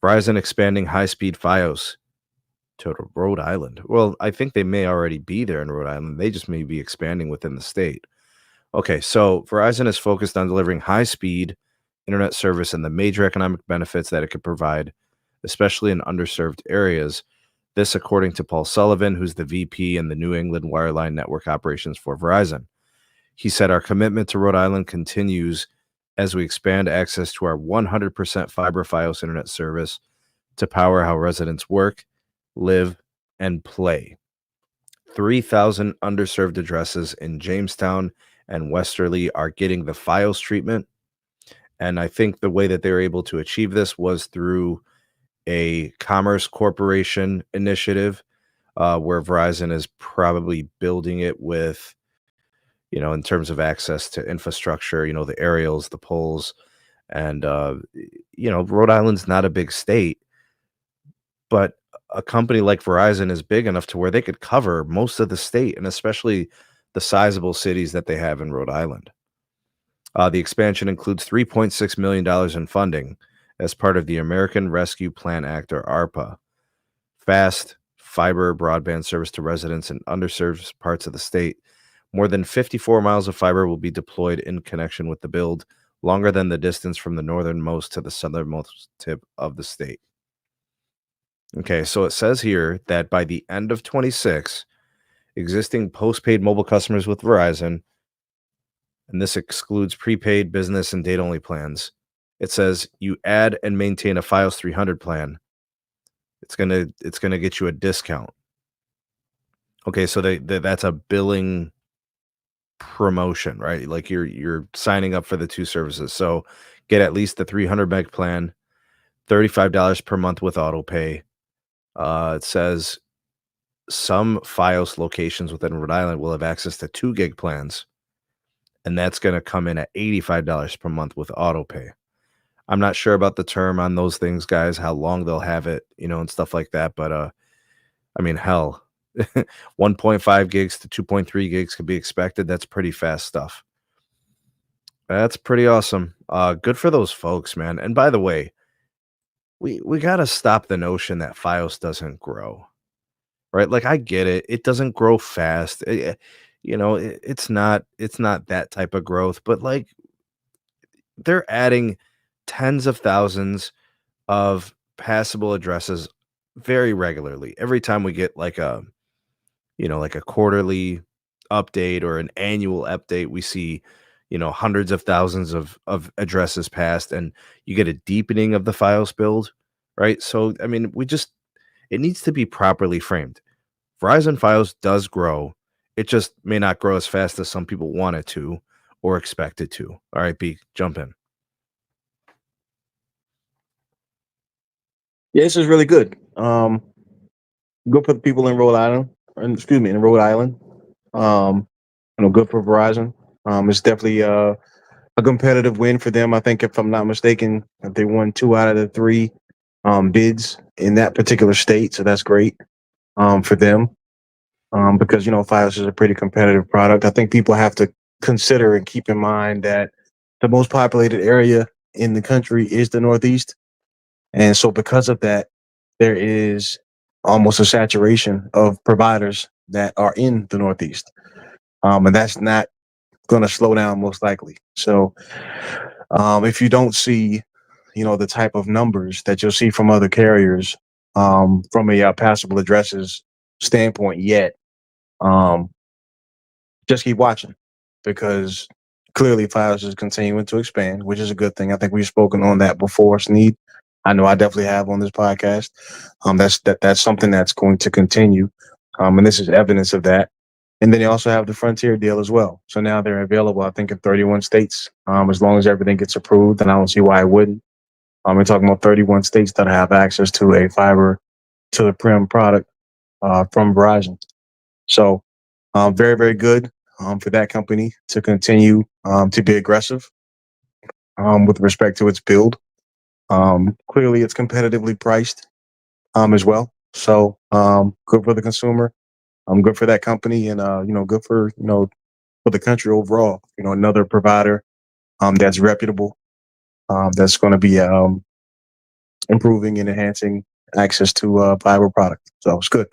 Verizon expanding high-speed FiOS to Rhode Island. Well, I think they may already be there in Rhode Island. They just may be expanding within the state. Okay, so Verizon is focused on delivering high-speed internet service and the major economic benefits that it could provide, especially in underserved areas. This, according to Paul Sullivan, who's the VP in the New England Wireline Network Operations for Verizon. He said, our commitment to Rhode Island continues as we expand access to our 100% fiber FiOS internet service to power how residents work, live, and play. 3,000 underserved addresses in Jamestown and Westerly are getting the FiOS treatment. And I think the way that they were able to achieve this was through a Commerce Corporation initiative, where Verizon is probably building it with, in terms of access to infrastructure, the aerials, the poles, and, Rhode Island's not a big state, but a company like Verizon is big enough to where they could cover most of the state, and especially the sizable cities that they have in Rhode Island. The expansion includes $3.6 million in funding as part of the American Rescue Plan Act, or ARPA. Fast fiber broadband service to residents in underserved parts of the state. More than 54 miles of fiber will be deployed in connection with the build, longer than the distance from the northernmost to the southernmost tip of the state. Okay, so it says here that by the end of 26, existing postpaid mobile customers with Verizon, and this excludes prepaid, business, and data-only plans, it says you add and maintain a FiOS 300 plan, it's gonna get you a discount. Okay, so that's a billing promotion, right? Like you're signing up for the two services. So get at least the 300 meg plan, $35 per month with auto pay. It says some FiOS locations within Rhode Island will have access to 2 gig plans, and that's going to come in at $85 per month with auto pay. I'm not sure about the term on those things, guys, how long they'll have it, and stuff like that. But I mean, hell, 1.5 gigs to 2.3 gigs could be expected. That's pretty fast stuff. That's pretty awesome. Good for those folks, man. And by the way, we got to stop the notion that FiOS doesn't grow, right? Like, I get it. It doesn't grow fast. It's not that type of growth, but like they're adding tens of thousands of passable addresses very regularly. Every time we get like a quarterly update or an annual update, we see, hundreds of thousands of addresses passed, and you get a deepening of the FiOS build, right? So, I mean, it needs to be properly framed. Verizon FiOS does grow. It just may not grow as fast as some people want it to or expect it to. All right, B, jump in. Yeah, this is really good. Good for the people in Rhode Island. In Rhode Island. Good for Verizon. It's definitely a competitive win for them. I think, if I'm not mistaken, they won 2 out of the 3 bids in that particular state, so that's great for them. Because FiOS is a pretty competitive product. I think people have to consider and keep in mind that the most populated area in the country is the Northeast, and so because of that, there is almost a saturation of providers that are in the Northeast, and that's not going to slow down most likely. So, if you don't see, the type of numbers that you'll see from other carriers, from a passable addresses standpoint yet, just keep watching, because clearly FiOS is continuing to expand, which is a good thing. I think we've spoken on that before, Sneed. I know I definitely have on this podcast. That's something that's going to continue, and this is evidence of that. And then you also have the Frontier deal as well. So now they're available, I think, in 31 states, as long as everything gets approved, and I don't see why it wouldn't. We're talking about 31 states that have access to a fiber to the prim product from Verizon. So very, very good for that company to continue to be aggressive with respect to its build. Clearly, it's competitively priced as well. So good for the consumer. Good for that company, and good for for the country overall. Another provider that's reputable, that's going to be improving and enhancing access to fiber product. So it's good.